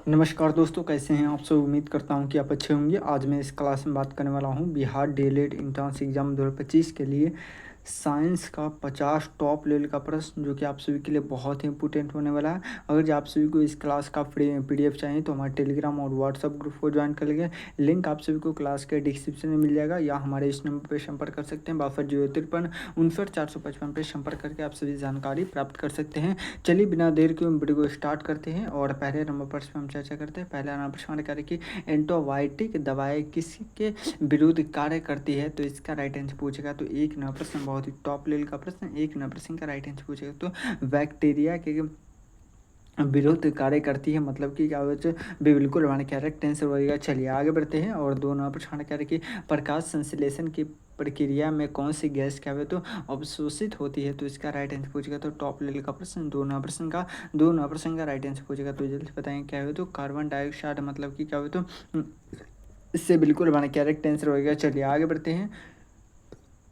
नमस्कार दोस्तों, कैसे हैं आप सब। उम्मीद करता हूं कि आप अच्छे होंगे। आज मैं इस क्लास में बात करने वाला हूं बिहार डीएलएड एंट्रेंस एग्जाम 2025 के लिए साइंस का 50 टॉप लेवल का प्रश्न, जो कि आप सभी के लिए बहुत ही इंपॉर्टेंट होने वाला है। अगर जो आप सभी को इस क्लास का पीडीएफ चाहिए तो हमारे टेलीग्राम और व्हाट्सएप ग्रुप को ज्वाइन कर लीजिए। लिंक आप सभी को क्लास के डिस्क्रिप्शन में मिल जाएगा, या हमारे इस नंबर पर संपर्क कर सकते हैं 6253 पर संपर्क करके आप सभी जानकारी प्राप्त कर सकते हैं। चलिए बिना देर के वीडियो को स्टार्ट करते हैं और पहले नंबर पर हम चर्चा करते हैं। पहला नंबर प्रश्न कार्य की एंटीबायोटिक दवाएं किसके विरुद्ध कार्य करती है, तो इसका राइट आंसर पूछेगा। तो एक नंबर प्रश्न बहुत ही टॉप लेवल का प्रश्न, एक नंबर प्रश्न का राइट आंसर पूछेगा। तो बैक्टीरिया के विरुद्ध कार्य करती है, मतलब कि क्या होता है बिल्कुल हमारे करेक्ट आंसर होगा। चलिए आगे बढ़ते हैं और दो नंबर प्रश्न कार्य की प्रकाश संश्लेषण की प्रक्रिया में कौन सी गैस क्या है तो अवशोषित होती है, तो इसका राइट आंसर पूछेगा। तो टॉप लेवल का प्रश्न दो नंबर प्रश्न का राइट आंसर पूछेगा। तो जल्दी बताएंगे क्या है तो कार्बन डाइऑक्साइड, मतलब कि क्या हो तो इससे बिल्कुल हमारा करेक्ट आंसर होगा। चलिए आगे बढ़ते हैं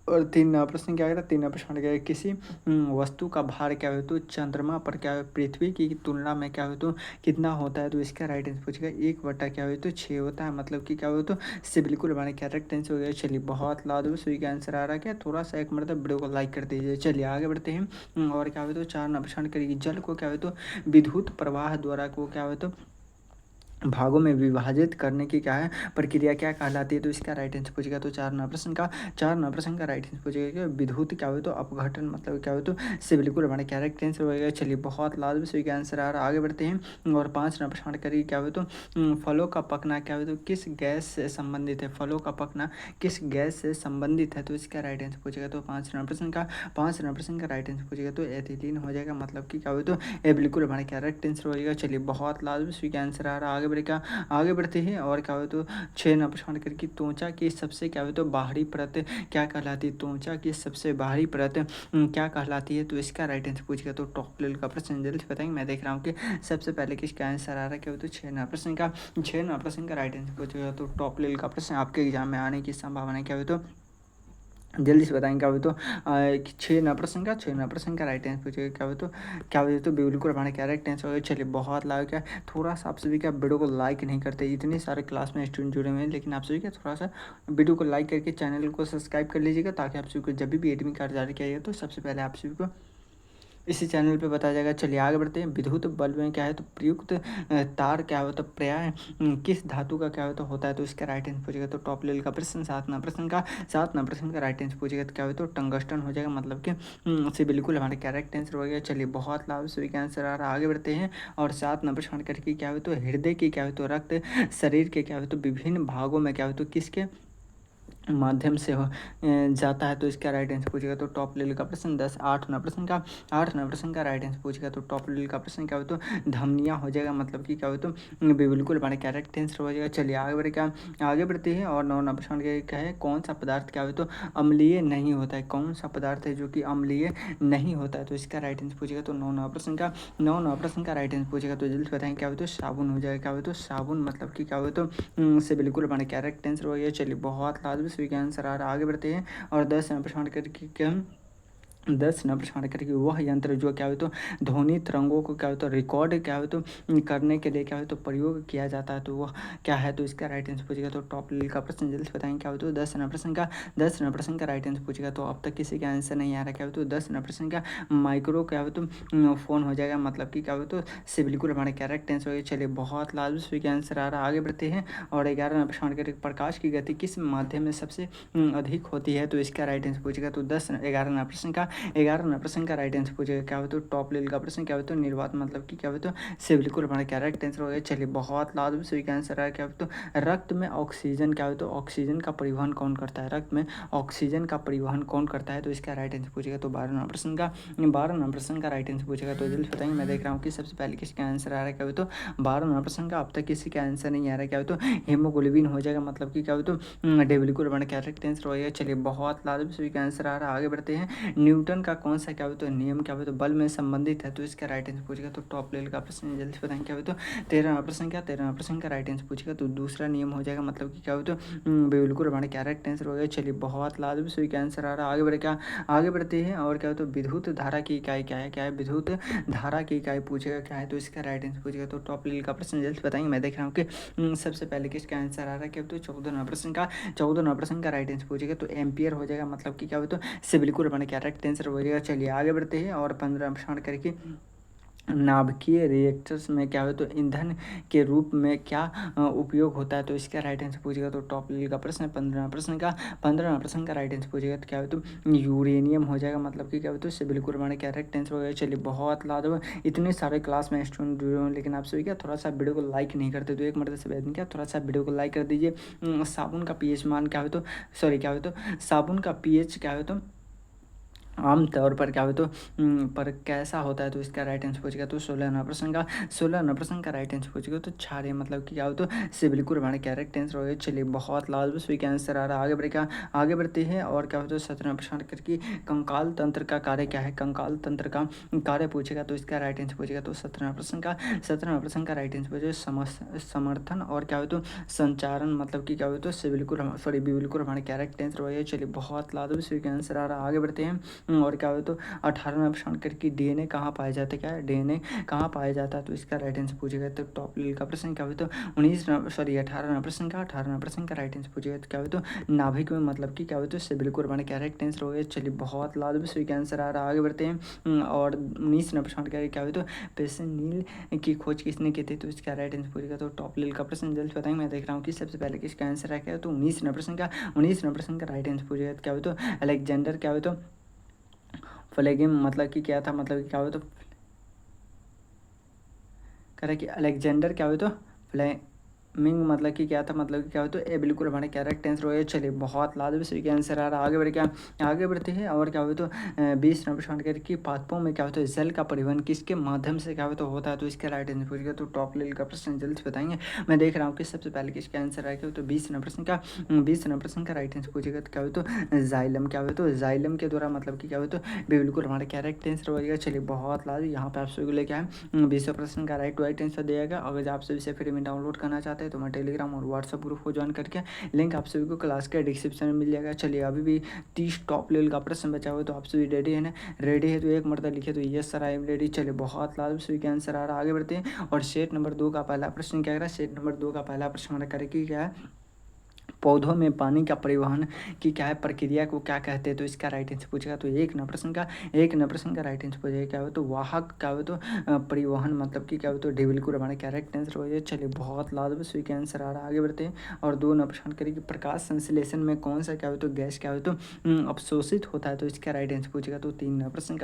और तीन प्रश्न क्या करें, तीन प्रश्न क्या है किसी वस्तु का भार क्या हो तो चंद्रमा पर क्या है पृथ्वी की तुलना में क्या हो तो कितना होता है, तो इसका राइट आंसर पूछेगा। 1 बटा क्या हो तो 6 होता है, मतलब कि क्या हो तो इससे बिल्कुल हमारे करेक्ट आंसर हो गया। चलिए बहुत लाजवाब सभी का आंसर आ रहा है क्या, थोड़ा सा एक मतलब वीडियो को लाइक कर दीजिए। चलिए आगे बढ़ते हैं और क्या हो तो चार प्रश्न करिए जल को क्या हो तो विद्युत प्रवाह द्वारा को क्या हो तो भागों में विभाजित करने की क्या है प्रक्रिया क्या कहलाती है, तो इसका राइट आंसर पूछेगा। तो चार नंबर प्रश्न का राइट आंसर पूछेगा कि विद्युत क्या हो तो अपघटन, मतलब क्या हो तो इससे बिल्कुल हमारे करेक्ट आंसर होगा। चलिए बहुत लाजवाब सही का आंसर आ रहा है। आगे बढ़ते हैं और पाँच नंबर प्रश्न करिए क्या हो तो फलों का पकना क्या हो तो किस गैस से संबंधित है, फलों का पकना किस गैस से संबंधित है, तो इसका राइट आंसर पूछेगा। तो पाँच नंबर प्रश्न का राइट आंसर पूछेगा। तो एथिलीन हो जाएगा, मतलब कि क्या हो तो ये बिल्कुल हमारे करेक्ट आंसर होगा। चलिए बहुत लाजवाब सही का आंसर आ रहा है। आगे बढ़ते हैं और क्या हो तो छः नंबर प्रश्न करके त्वचा की सबसे क्या हो तो बाहरी परत क्या कहलाती है, त्वचा की सबसे बाहरी परत क्या कहलाती है, तो इसका राइट आंसर पूछेगा। तो टॉप लेवल का प्रश्न जल्दी बताएंगे। मैं देख रहा हूँ कि सबसे पहले किसका आंसर आ रहा है, क्या हो तो छः नंबर प्रश्न का राइट आंसर पूछेगा। तो टॉप लेवल का प्रश्न आपके एग्जाम में आने की संभावना क्या हो तो जल्दी से बताएंगे। क्या हो तो छः नंबर प्रश्न का राइट आंसर पूछेगा। क्या हो तो बिल्कुल हमारे करेक्ट आंसर होगा। चलिए बहुत लाइक क्या थोड़ा सा आप सभी का वीडियो को लाइक नहीं करते, इतने सारे क्लास में स्टूडेंट जुड़े हुए हैं, लेकिन आप सभी का थोड़ा सा वीडियो को लाइक करके चैनल को सब्सक्राइब कर लीजिएगा, ताकि आप सभी को जब भी एडमिट कार्ड जारी किया जाए तो सबसे पहले आप सभी को इसी चैनल पे बताया जाएगा। चलिए आगे बढ़ते हैं। विद्युत बल्ब में क्या है तो प्रयुक्त तार क्या होता है प्राय किस धातु का क्या होता है, तो इसका राइट आंसर पूछेगा। तो टॉप लेवल का प्रश्न सात नंबर प्रश्न का राइट आंसर पूछेगा। तो क्या हो तो टंगस्टन हो जाएगा, मतलब कि से बिल्कुल हमारे करेक्ट आंसर हो गया। चलिए बहुत लाभ सभी का आंसर आ रहा है। आगे बढ़ते हैं और सात नंबर प्रश्न करके क्या हो तो हृदय की क्या हो तो रक्त शरीर के क्या हो तो विभिन्न भागों में क्या हो तो किसके माध्यम से हो जाता है, तो इसका राइट आंसर पूछेगा। तो टॉप लेवल का प्रश्न आठ नंबर प्रश्न का राइट आंसर पूछेगा। तो टॉप लेवल का प्रश्न क्या हो तो धमनियाँ हो जाएगा, मतलब कि क्या हो तो बिल्कुल हमारे करेक्ट आंसर हो जाएगा। चलिए आगे बढ़ते हैं और नौ नंबर प्रश्न क्या है कौन सा पदार्थ क्या हो तो अम्लीय नहीं होता है, कौन सा पदार्थ है जो कि अम्लीय नहीं होता है, तो इसका राइट आंसर पूछेगा। तो नौ नंबर प्रश्न का राइट आंसर पूछेगा। तो जल्दी बताएंगे क्या हो तो साबुन हो जाएगा। क्या हो तो साबुन, मतलब कि क्या हो तो से बिल्कुल हमारे करेक्ट आंसर हो गया। चलिए बहुत लाजवाब सभी का आंसर आ रहा है। आगे बढ़ते हैं और 10 प्रश्न करके हम 10 नंबर प्रश्न करके वह यंत्र जो क्या हो तो ध्वनि तरंगों को क्या हो तो रिकॉर्ड क्या हो तो करने के लिए क्या हो तो प्रयोग किया जाता है, तो वह क्या है, तो इसका राइट आंसर पूछेगा। तो टॉप लेवल का प्रश्न जल्दी बताएंगे क्या हो तो 10 नंबर प्रश्न का राइट आंसर पूछेगा। तो अब तक किसी का आंसर नहीं आ रहा, क्या हो तो 10 नंबर प्रश्न का माइक्रो क्या हो तो फोन हो जाएगा, मतलब कि क्या हो तो से बिल्कुल हमारे करेक्ट आंसर हो गया। चलिए बहुत लाजवाब सभी का आंसर आ रहा है। आगे बढ़ते हैं और 11 नंबर प्रश्न करके प्रकाश की गति किस माध्यम में सबसे अधिक होती है, तो इसका राइट आंसर पूछेगा। तो 11 नंबर प्रश्न का राइट आंसर पूछेगा। क्या हो तो टॉप लेवल का प्रश्न क्या हो तो निर्वात, मतलब कि क्या हो तो से बिल्कुल हमारा करेक्ट आंसर हो गया। चलिए बहुत लाजवाब सभी का आंसर है। क्या हो तो रक्त में ऑक्सीजन क्या हो तो ऑक्सीजन का परिवहन कौन करता है, रक्त में ऑक्सीजन का परिवहन कौन करता है, तो इसका राइट आंसर पूछेगा। तो 12 नंबर प्रश्न का राइट आंसर पूछेगा। तो जल्दी बताएंगे। मैं देख रहा हूँ कि सबसे पहले किसका आंसर आ रहा है, क्या हो तो 12 नंबर प्रश्न का अब तक किसी का आंसर नहीं आ रहा है। क्या हो तो हेमोग्लोबिन हो जाएगा, मतलब कि क्या हो तो बिल्कुल हमारा करेक्ट आंसर हो गया। चलिए बहुत लाजवाब सभी का आंसर आ रहा है। आगे बढ़ते हैं। न्यूटन का कौन सा क्या हो तो नियम क्या हो तो बल में संबंधित है, तो इसका राइट आंसर पूछेगा। तो टॉप लेवल का प्रश्न जल्दी से बताएंगे क्या हो तो 13वां प्रश्न का राइट आंसर पूछेगा। तो दूसरा नियम हो जाएगा, मतलब कि क्या हो तो बिल्कुल हमारे करेक्ट आंसर हो गया। चलिए बहुत लाजवाब सही का आंसर आ रहा है। आगे बढ़ते हैं और क्या हो तो विद्युत धारा की इकाई क्या है विद्युत धारा की इकाई पूछेगा क्या है, तो इसका राइट आंसर पूछेगा। तो टॉप लेवल का प्रश्न जल्दी बताएंगे। मैं देख रहा हूँ कि सबसे पहले किसका आंसर आ रहा है, क्या तो 14वां प्रश्न का राइट आंसर पूछेगा। तो एम्पियर हो जाएगा, मतलब कि क्या हो तो से बिल्कुल हमारे करेक्ट आंसर हो जाएगा। चलिए आगे बढ़ते हैं और 15 प्रश्न करके नाभिकीय रिएक्टर्स में क्या हो तो ईंधन के रूप में क्या उपयोग होता है, तो इसका राइट आंसर पूछेगा। तो टॉप लेवल का प्रश्न है 15वां प्रश्न का राइट आंसर पूछेगा। तो क्या हो तो यूरेनियम हो जाएगा, मतलब कि क्या हो तो इससे बिल्कुल हमारे करेक्ट आंसर हो गया। चलिए बहुत लाजवाब, इतने सारे क्लास में स्टूडेंट जुड़े हुए, लेकिन आप सभी क्या थोड़ा सा वीडियो को लाइक नहीं करते, तो एक मर्द से बेहतर क्या थोड़ा सा वीडियो को लाइक कर दीजिए। साबुन का पीएच मान क्या हो तो साबुन का पीएच क्या हो तो आम तौर पर क्या हो तो पर कैसा होता है, तो इसका राइट आंसर पूछेगा। तो 16वां प्रश्न का राइट आंसर पूछेगा। तो क्षारीय मतलब कि क्या हो तो से बिल्कुल हमारे करेक्ट आंसर हो गया। चलिए बहुत लाजवाब सही का आंसर आ रहा है। आगे बढ़ते हैं और क्या हो तो 17वां प्रश्न करके कंकाल तंत्र का कार्य क्या है, कंकाल तंत्र का कार्य पूछेगा। तो इसका राइट आंसर पूछेगा। तो 17वां प्रश्न का राइट आंसर पूछेगा समर्थन और क्या हो तो संचारण, मतलब कि क्या हो तो से बिल्कुल बिल्कुल हमारे करेक्ट आंसर हो गया। चलिए बहुत लाजवाब सही का आंसर आ रहा है। आगे बढ़ते हैं और क्या हो तो 18वां प्रश्न करके डीएनए कहाँ पाया जाता है, क्या है डीएनए कहाँ पाया जाता है, तो इसका राइट आंसर पूछेगा। तो टॉप लेवल का प्रश्न क्या हो तो 18वां प्रश्न का राइट आंसर पूछेगा। तो क्या हो तो नाभिक में, मतलब कि क्या हो तो इससे बिल्कुल हमारे करेक्ट आंसर हो गया। चलिए बहुत लाजवाब सही का आंसर आ रहा है। आगे बढ़ते हैं और 19वां प्रश्न क्या हो तो पेनिसिलिन की खोज किसने की थी, तो इसका राइट आंसर पूछेगा। तो टॉप लेवल का प्रश्न जल्द बताएंगे। मैं देख रहा हूँ कि सबसे पहले किसका आंसर है, क्या हो तो 19वां प्रश्न का राइट आंसर पूछेगा। क्या हो तो अलेक्जेंडर क्या हो तो फ्लेगिम, मतलब कि क्या था, मतलब कि क्या हो तो कह रहा है कि अलेक्जेंडर क्या हो तो फ्लेमिंग, मतलब कि क्या था, मतलब कि क्या हो तो ए बिल्कुल हमारे करेक्ट आंसर हो गया। चलिए बहुत लाजवाब सही का आंसर आ रहा है। आगे बढ़ते हैं और क्या हो तो 20 प्रश्न की पादपों में क्या होता है जल का परिवहन किसके माध्यम से क्या हो तो होता है, तो इसका राइट आंसर पूछेगा। तो टॉप लेवल का प्रश्न जल्दी से बताएंगे। मैं देख रहा हूँ कि सबसे पहले किसका आंसर आएगा, तो 20 प्रश्न का राइट आंसर पूछेगा। तो क्या हो तो जाइलम क्या हो तो जाइलम के द्वारा, मतलब कि क्या हो तो बिल्कुल हमारे करेक्ट आंसर हो जाएगा। चलिए बहुत लाजवाब, यहाँ पे आप सभी को लेके आए 20 प्रश्न का राइट आंसर दिया गया। अगर आप सभी से फ्री में डाउनलोड करना चाहते हैं तो मैं टेलीग्राम और व्हाट्सएप ग्रुप को ज्वाइन करके लिंक आप सभी को क्लास के डिस्क्रिप्शन में मिल जाएगा। चलिए अभी भी 30 टॉप लेवल का प्रश्न बचा हुआ है, तो आप सभी रेडी है ना, रेडी है तो एक मरतबा लिखे तो yes sir I am ready. चलिए बहुत लाजवाब सभी का आंसर आ रहा है। आगे बढ़ते हैं और सेट नंबर 2 का पहला प्रश्न क्या कर रहा है, सेट नंबर 2 का पहला प्रश्न हमारा करेक्ट क्या है, पौधों में पानी का परिवहन की क्या है प्रक्रिया को क्या कहते हैं, तो इसका राइट आंसर पूछेगा। तो एक न प्रश्न का राइट आंसर पूछेगा। क्या हो तो वाहक क्या हो तो परिवहन, मतलब कि क्या हो तो बिल्कुल हमारा करेक्ट आंसर हो जाए। चलिए बहुत लाजवाब सही का आंसर आ रहा है। आगे बढ़ते हैं और 2 प्रश्न करेंगे प्रकाश संश्लेषण में कौन सा क्या हो तो गैस क्या हो तो अवशोषित होता है, तो इसका राइट आंसर पूछेगा। तो 2 प्रश्न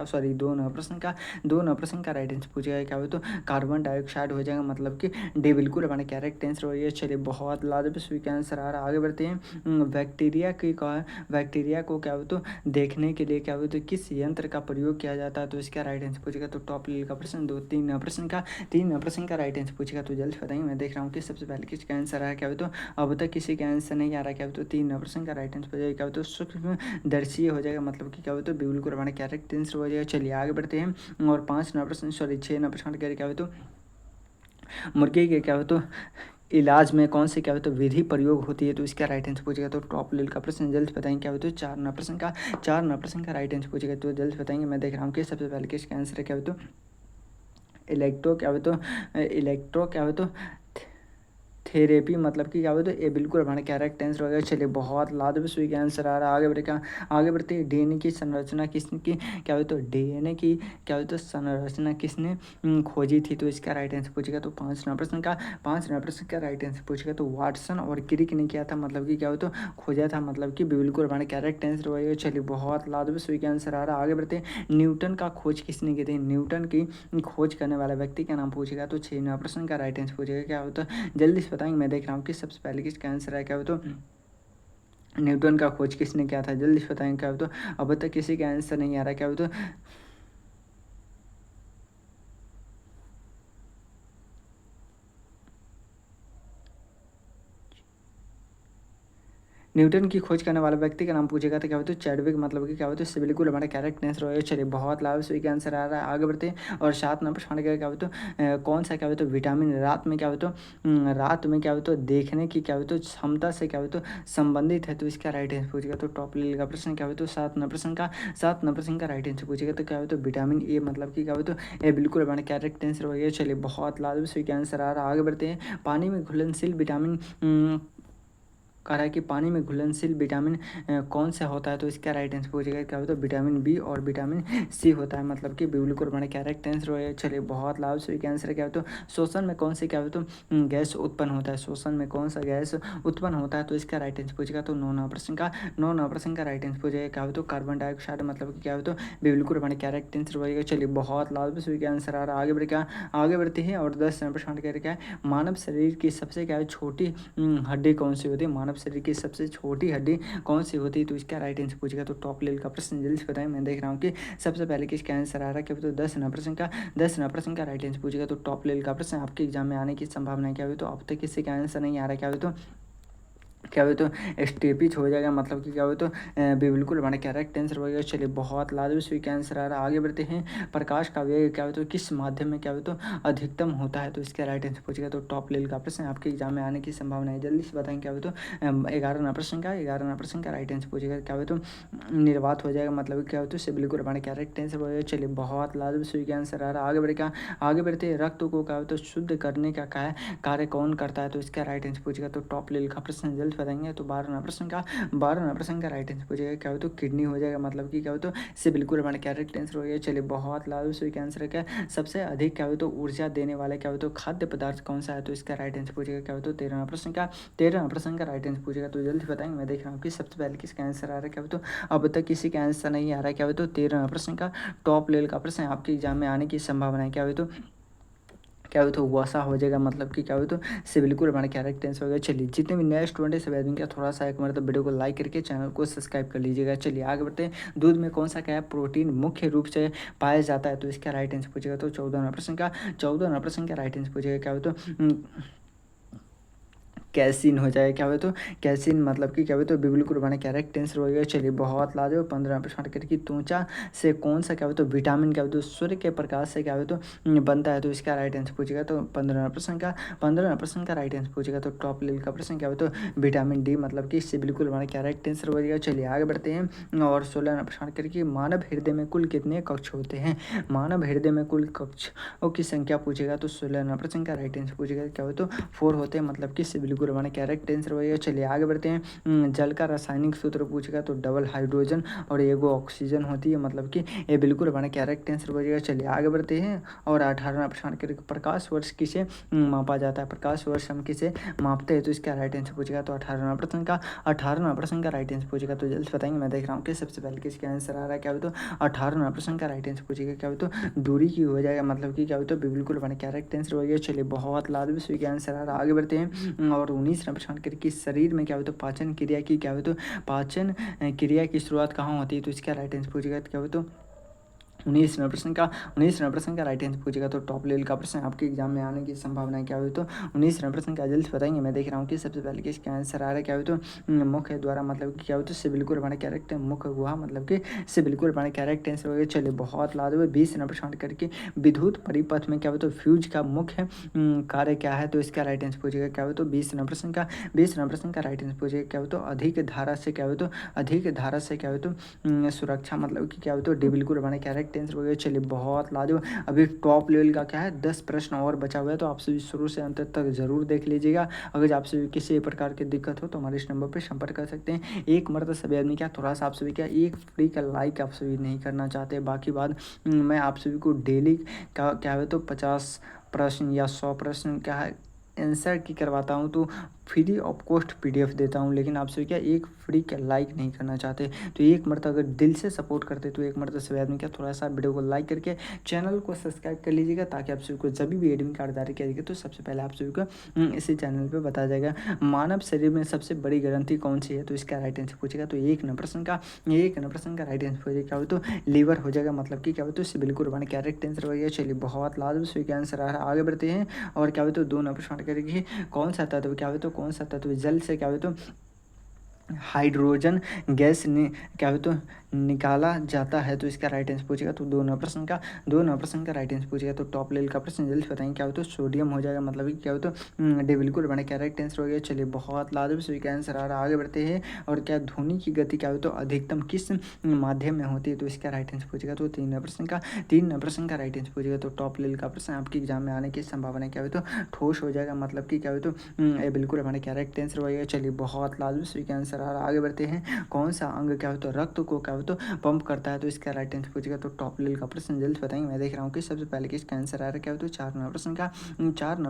का राइट आंसर पूछेगा। क्या हो तो कार्बन डाइऑक्साइड हो जाएगा, मतलब कि बिल्कुल हमारा करेक्ट आंसर हो जाए। चलिए बहुत लाजवाब सही का आंसर आ रहा है। आगे बढ़ते हैं बैक्टीरिया को क्या हो तो देखने के लिए क्या हो तो किस यंत्र का प्रयोग किया जाता है, तो इसका राइट आंसर पूछेगा। तो टॉप लेवल का प्रश्न 3 प्रश्न का राइट आंसर पूछेगा। तो जल्द बताएंगे। मैं देख रहा हूँ कि सबसे पहले किसका आंसर आया, क्या हो तो अब तक किसी का आंसर नहीं आ रहा। क्या हो तो 3 प्रश्न का राइट आंसर पूछेगा। क्या हो तो सूक्ष्म दर्शी हो जाएगा, मतलब कि क्या हो तो बिल्कुल हमारा करेक्ट आंसर हो जाएगा। चलिए आगे बढ़ते हैं और 6 प्रश्न क्या हो तो मुर्गी के क्या हो तो इलाज में कौन से क्या हो तो विधि प्रयोग होती है, तो इसका राइट आंसर पूछेगा। तो टॉप लेवल का प्रश्न जल्द बताएंगे। क्या हो तो 4 प्रश्न का राइट आंसर पूछेगा। तो जल्द बताएंगे। मैं देख रहा हूँ कि सबसे पहले किसका आंसर है, क्या हो तो इलेक्ट्रो क्या हो तो थेरेपी, मतलब कि क्या हो तो ये बिल्कुल हमारा करेक्ट आंसर हो गया। चलिए बहुत लाजवाब सही का आंसर आ रहा है। आगे बढ़ते हैं डीएनए की संरचना किसने की, क्या हो तो डीएनए की क्या हो तो संरचना किसने खोजी थी, तो इसका राइट आंसर पूछेगा। तो 5 प्रश्न का राइट आंसर पूछेगा। तो वाटसन और क्रिक ने किया था, मतलब कि क्या हो तो खोजा था, मतलब कि बिल्कुल हमारा करेक्ट आंसर हो गया। चलिए बहुत लाजवाब सही का आंसर आ रहा है। आगे बढ़ते हैं न्यूटन का खोज किसने की थी, न्यूटन की खोज करने वाला व्यक्ति का नाम पूछेगा। तो 6 प्रश्न का राइट आंसर पूछेगा। क्या हो तो जल्दी से बताएंगे। मैं देख रहा हूँ कि सबसे पहले किसका आंसर है, क्या हो तो न्यूटन का खोज किसने किया था, जल्दी से बताएंगे। क्या हो तो अब तक किसी का आंसर नहीं आ रहा। क्या हो तो न्यूटन की खोज करने वाले व्यक्ति का नाम पूछेगा तो क्या होता है चैडविक, मतलब कि क्या होता है बिल्कुल हमारा करेक्ट आंसर होगा। चलिए बहुत लाभ से क्या आंसर आ रहा है, आगे बढ़ते हैं। और 7 नंबर प्रश्न क्या होता है कौन सा क्या होता है विटामिन रात में क्या होता है रात में क्या होता है देखने की क्या होता है क्षमता से क्या होता है संबंधित है, तो इसका राइट आंसर पूछेगा तो टॉप लेवल का प्रश्न क्या होता है 7 नंबर प्रश्न का राइट आंसर पूछेगा तो क्या होता है विटामिन ए, मतलब कि क्या होता है ये बिल्कुल हमारा करेक्ट आंसर हो गया। चलिए बहुत लाभ से क्या आंसर आ रहा है, आगे बढ़ते हैं। पानी में घुलनशील विटामिन कह रहा है कि पानी में घुलनशील विटामिन कौन सा होता है, तो इसका राइट आंसर पूछेगा क्या होता है विटामिन बी और विटामिन सी होता है, मतलब कि बिल्कुल हमारा करेक्ट आंसर हो। चलिए बहुत लाभ से क्या आंसर क्या होता है शोषण में कौन से क्या होता है गैस उत्पन्न होता है, शोषण में कौन सा गैस उत्पन्न होता है, तो इसका राइट आंसर पूछेगा तो 9 नंबर प्रश्न का राइट आंसर पूछेगा क्या होता है कार्बन डाइऑक्साइड, मतलब कि क्या होता है बिल्कुल हमारा करेक्ट आंसर होगा। चलिए बहुत लाभ से क्या आंसर आ रहा है, आगे बढ़ते हैं। और 10 नंबर प्रश्न क्या है मानव शरीर की सबसे क्या है छोटी हड्डी कौन सी होती है, मानव शरीर की सबसे छोटी हड्डी कौन सी होती है, तो इसका राइट आंसर पूछेगा तो टॉप लेवल का प्रश्न जल्दी से बताएं। मैं देख रहा हूँ कि सबसे पहले किसका आंसर आ रहा है, क्या तो 10 नंबर प्रश्न का राइट आंसर पूछेगा तो टॉप लेवल का प्रश्न आपके एग्जाम में आने की संभावना क्या हुई, तो अब तक किसी का आंसर नहीं आ रहा, क्या हुआ तो स्टेपिच हो जाएगा, मतलब कि क्या हुआ तो बिल्कुल हमारा करेक्ट आंसर हो गया। चलिए बहुत लाजवाब स्वीट का आंसर आ रहा है, आगे बढ़ते हैं। प्रकाश का वेग क्या हुआ तो किस माध्यम में क्या हुआ तो अधिकतम होता है, तो इसका राइट आंसर पूछेगा तो टॉप लेवल का प्रश्न आपके एग्जाम में आने की संभावना है। जल्दी से बताएं क्या हुआ तो 11 नंबर प्रश्न का राइट आंसर पूछेगा क्या हुआ तो निर्वात हो जाएगा, मतलब क्या होता है उससे बिल्कुल हमारा करेक्ट आंसर हो जाएगा। चलिए बहुत लाजवाब स्वीट का आंसर आ रहा है, आगे बढ़ते हैं। रक्त को क्या होता है शुद्ध करने का कार्य कौन करता है, तो इसका राइट आंसर पूछेगा तो टॉप लेवल का प्रश्न जल्द बताएंगे। तो 12 नंबर प्रश्न का राइट आंसर पूछेगा क्या हो तो किडनी हो जाएगा, मतलब कि क्या हो तो इससे बिल्कुल हमारा करेक्ट आंसर हो गया। चलिए बहुत लाभ से क्या आंसर है, क्या सबसे अधिक क्या हो तो ऊर्जा देने वाला क्या हो तो खाद्य पदार्थ कौन सा है, तो इसका राइट आंसर पूछेगा क्या हो तो 13 नंबर प्रश्न का राइट आंसर पूछेगा तो जल्दी बताएंगे। मैं देख रहा हूँ कि सबसे पहले किसका आंसर आ रहा है, क्या हो तो अब तक किसी का आंसर नहीं आ रहा है, क्या हो तो 13 नंबर प्रश्न का टॉप लेवल का प्रश्न आपके एग्जाम में आने की संभावना है, क्या हो तो वसा हो जाएगा, मतलब कि क्या हो तो से बिल्कुल हमारा कैरेक्ट आंसर हो गया। चलिए जितने भी नेक्स्ट 20 से आदमी का थोड़ा सा एक मतलब वीडियो को लाइक करके चैनल को सब्सक्राइब कर लीजिएगा। चलिए आगे बढ़ते हैं। दूध में कौन सा क्या है प्रोटीन मुख्य रूप से पाया जाता है, तो इसका राइट आंसर पूछेगा तो 14 नंबर प्रश्न का राइट आंसर पूछेगा क्या हो तो कैसीन हो जाए, क्या हुआ तो कैसीन, मतलब कि क्या हुआ तो बिल्कुल बना करेक्ट आंसर हो गया। चलिए बहुत लाजवाब 15 करके त्वचा से कौन सा क्या हुआ तो विटामिन क्या हुआ तो सूर्य के प्रकाश से क्या हुआ तो बनता है, तो इसका राइट आंसर पूछेगा तो 15 प्रश्न का राइट आंसर पूछेगा तो टॉप लेवल का प्रश्न क्या हुआ तो विटामिन डी, मतलब कि इससे बिल्कुल हमारा करेक्ट आंसर हो जाएगा। चलिए आगे बढ़ते हैं। और 16 करके मानव हृदय में कुल कितने कक्ष होते हैं, मानव हृदय में कुल कक्षों की संख्या पूछेगा तो 16 प्रश्न का राइट आंसर पूछेगा क्या हुआ तो 4 होते हैं, मतलब कि इससे बिल्कुल हमारा करेक्ट आंसर होगा। चलिए आगे बढ़ते हैं। जल का रासायनिक सूत्र पूछेगा तो डबल हाइड्रोजन और एगो ऑक्सीजन होती है, मतलब कि ये बिल्कुल हमारा करेक्ट आंसर हो जाएगा। चलिए आगे बढ़ते हैं। और 18वां प्रश्न करके प्रकाश वर्ष किसे मापा जाता है, प्रकाश वर्ष हम किसे मापते हैं, तो इसका राइट आंसर पूछेगा तो 18वां प्रश्न का राइट आंसर पूछेगा तो जल्द बताएंगे। मैं देख रहा हूँ कि सबसे पहले किसका आंसर आ रहा है, क्या हो तो 18वां प्रश्न का राइट आंसर पूछेगा क्या हो तो दूरी की हो जाएगा, मतलब कि क्या हो तो बिल्कुल हमारा करेक्ट आंसर हो गया। चलिए बहुत लाजवाब इसका आंसर आ रहा है, आगे बढ़ते हैं। और 19वां प्रश्न करके शरीर में क्या हो तो पाचन क्रिया की क्या हो तो पाचन क्रिया की शुरुआत कहाँ होती है, तो इसका राइट आंसर पूछेगा क्या हो तो 19वां प्रश्न का राइट आंसर पूछेगा तो टॉप लेवल का प्रश्न आपके एग्जाम में आने की संभावना क्या हुई तो 19वां प्रश्न का जल्द बताएंगे। मैं देख रहा हूँ कि सबसे पहले कि इसका आंसर आ रहा है क्या हुई तो मुख्य द्वारा, मतलब कि क्या हुई तो इससे बिल्कुल हमारा कैरेक्ट मुख्य गुहा, मतलब कि इससे बिल्कुल हमारा कैरेक्ट आंसर हो गया। चलिए बहुत लाजवाब 20वां प्रश्न करके विद्युत परिपथ में क्या हुई तो फ्यूज का मुख्य कार्य क्या है, तो इसका राइट आंसर पूछेगा क्या हुई तो 20वां प्रश्न का राइट आंसर पूछेगा क्या हुई तो अधिक धारा से क्या हुई तो अधिक धारा से क्या हुई तो सुरक्षा, मतलब कि क्या हुई तो डी बिल्कुल हमारा कैरेक्ट आंसर हो गया। चलिए बहुत लाजवाब अभी टॉप लेवल का क्या है 10 प्रश्न और बचा हुआ है, तो आप सभी शुरू से अंत तक जरूर देख लीजिएगा। अगर आप सभी किसी प्रकार की दिक्कत हो तो हमारे इस नंबर पर संपर्क कर सकते हैं। एक मर्द सभी आदमी क्या थोड़ा सा आप सभी क्या एक फ्री का लाइक आप सभी नहीं करना चाहते, बाकी बात मैं आप सभी को डेली का क्या है तो 50 प्रश्न या 100 प्रश्न क्या है आंसर की करवाता हूँ, तो फ्री ऑफ कॉस्ट PDF देता हूँ, लेकिन आप सभी क्या एक फ्री का लाइक नहीं करना चाहते, तो एक मरतबा अगर दिल से सपोर्ट करते तो एक मरतबा सभी आदमी क्या थोड़ा सा वीडियो को लाइक करके चैनल को सब्सक्राइब कर लीजिएगा, ताकि आप सभी को जब भी एडमिट कार्ड जारी किया जाएगा तो सबसे पहले आप सभी को इसी चैनल पर बताया जाएगा। मानव शरीर में सबसे बड़ी ग्रंथि कौन सी है, तो इसका राइट आंसर पूछेगा तो 1 नंबर प्रश्न का राइट आंसर पूछेगा क्या हो तो लीवर हो जाएगा, मतलब कि क्या हो तो इससे बिल्कुल बने कैरेक्ट आंसर हो गया। चलिए बहुत लाजवाब सही आंसर आ रहा है, आगे बढ़ते हैं। और क्या हो तो 2 नंबर प्रश्न करेगी कौन सा तत्व क्या हो तो कौन सा तत्व जल से क्या हो तो हाइड्रोजन गैस ने क्या हो तो निकाला जाता है, तो इसका राइट आंसर पूछेगा। तो 2 नंबर प्रश्न का राइट आंसर पूछेगा। तो टॉप लेवल का प्रश्न जल्दी बताएंगे क्या हो तो सोडियम हो जाएगा, मतलब कि क्या हो तो डी बिल्कुल बने करेक्ट आंसर हो गया। चलिए बहुत लाजवाब सही का आंसर आ रहा है, आगे बढ़ते हैं। और क्या ध्वनि की गति क्या हो तो अधिकतम किस माध्यम में होती है, तो इसका राइट आंसर पूछेगा। तो 3 नंबर प्रश्न का राइट आंसर पूछेगा। तो टॉप लेवल का प्रश्न आपके एग्जाम में आने की संभावना क्या हो तो ठोस हो जाएगा, मतलब कि क्या हो तो ये बिल्कुल हमारे करेक्ट आंसर हो जाएगा। चलिए बहुत लाजवाब सही का आंसर आ रहा है, आगे बढ़ते हैं। कौन सा अंग क्या हो तो रक्त को क्या हो तो पंप करता है, तो इसका राइट आंसर पूछेगा। तो टॉप लेवल का प्रश्न जल्द बताएंगे। मैं देख रहा हूँ कि सबसे पहले किसका आंसर आ रहा है क्या हो तो 4 नंबर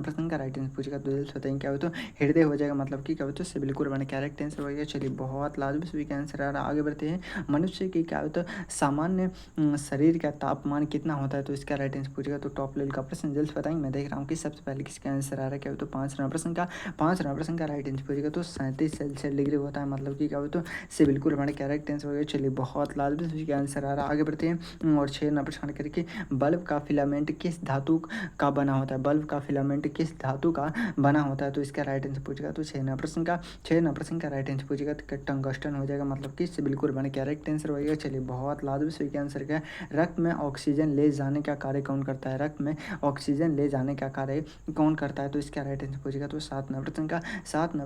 प्रश्न का राइट आंसर पूछेगा। तो जल्द बताएंगे क्या हो तो हृदय हो जाएगा, मतलब कि क्या हो तो इससे बिल्कुल मैंने करेक्ट आंसर हो गया। चलिए बहुत लाजवाब सभी का आंसर आ रहा है, आगे बढ़ते हैं। मनुष्य की क्या हो तो सामान्य शरीर का तापमान कितना होता है, तो इसका राइट आंसर पूछेगा। तो टॉप लेवल का प्रश्न जल्द बताएंगे। मैं देख रहा हूँ कि सबसे पहले किसका आंसर आ रहा है क्या हो तो 5 नंबर प्रश्न का राइट आंसर पूछेगा। तो 37 सेल्सियस डिग्री होता है, मतलब कि क्या हो तो से बिल्कुल हमारे करेक्ट आंसर हो गया। चलिए बहुत लाजवाब सभी का आंसर आ रहा है, आगे बढ़ते हैं। और 6 नंबर प्रश्न करके बल्ब का फिलामेंट किस धातु का बना होता है, बल्ब का फिलामेंट किस धातु का बना होता है, तो इसका राइट आंसर पूछेगा। तो 6 नंबर प्रश्न का राइट आंसर पूछेगा। तो टंगस्टन हो जाएगा, मतलब कि इससे बिल्कुल बने करेक्ट आंसर हो गया। चलिए बहुत लाजवाब सही का आंसर क्या है। रक्त में ऑक्सीजन ले जाने का कार्य कौन करता है, रक्त में ऑक्सीजन ले जाने का कार्य कौन करता है, तो इसका राइट आंसर पूछेगा। तो 7 नंबर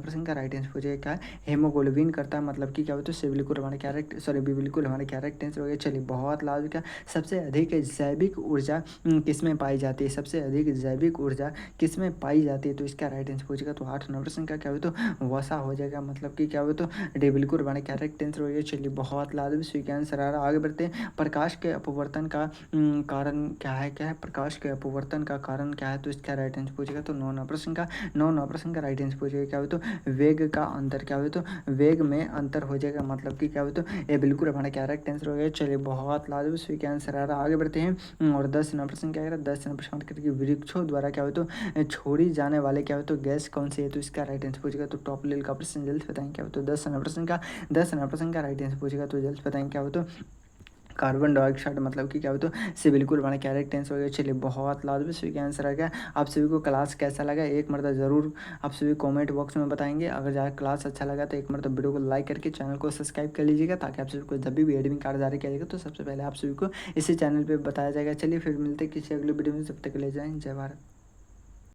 प्रश्न का राइट आंसर पूछेगा क्या है, हेमोग्लोबिन करता है, मतलब कि क्या होता है से बिल्कुल हमारे कैरेक्ट सॉरी बी बिल्कुल हमारे कैरेक्ट आंसर हो गया। चलिए बहुत लाभ क्या, सबसे अधिक जैविक ऊर्जा किसमें पाई जाती है, सबसे अधिक जैविक ऊर्जा किसमें पाई जाती है, तो इसका राइट आंसर पूछेगा। तो 8 नंबर का क्या हो तो वसा हो जाएगा, मतलब कि क्या हो तो डी बिल्कुल हमारे कैरेक्ट आंसर हो गया। चलिए बहुत लाभ स्वीकार आंसर आ रहा है, आगे बढ़ते हैं। प्रकाश के अपवर्तन का कारण क्या है, प्रकाश के अपवर्तन का कारण क्या है, तो इसका राइट आंसर पूछेगा। तो 9 नंबर का राइट आंसर पूछेगा क्या हो तो वेग का अंतर, क्या हो तो वेग में अंतर हो जाएगा, मतलब कि क्या हो तो ये बिल्कुल हमारा करेक्ट आंसर हो गया। चलिए बहुत लाजवाब सही का आंसर आ रहा है, आगे बढ़ते हैं। और 10 नंबर क्या कह रहा है, 10 नंबर करके वृक्षों द्वारा क्या हो तो छोड़ी जाने वाले क्या हो तो गैस कौन सी है, तो इसका राइट आंसर पूछेगा। तो टॉप लेवल का प्रश्न जल्द बताएंगे क्या हो तो 10 नंबर का राइट आंसर पूछेगा। तो जल्द बताएंगे क्या हो तो कार्बन डाइऑक्साइड, मतलब कि क्या हो तो से बिल्कुल हमारा करेक्ट आंसर हो गया। चलिए बहुत लाजवाब सभी का आंसर आ गया। आप सभी को क्लास कैसा लगा एक मरतबा ज़रूर आप सभी कमेंट बॉक्स में बताएंगे। अगर ज़्यादा क्लास अच्छा लगा तो एक मरतबा वीडियो को लाइक करके चैनल को सब्सक्राइब कर लीजिएगा, ताकि आप सभी को जब भी एडमिट कार्ड जारी किया जाएगा तो सबसे पहले आप सभी को इसी चैनल पर बताया जाएगा। चलिए फिर मिलते किसी अगले वीडियो में, जब तक ले जाएँ, जय भारत।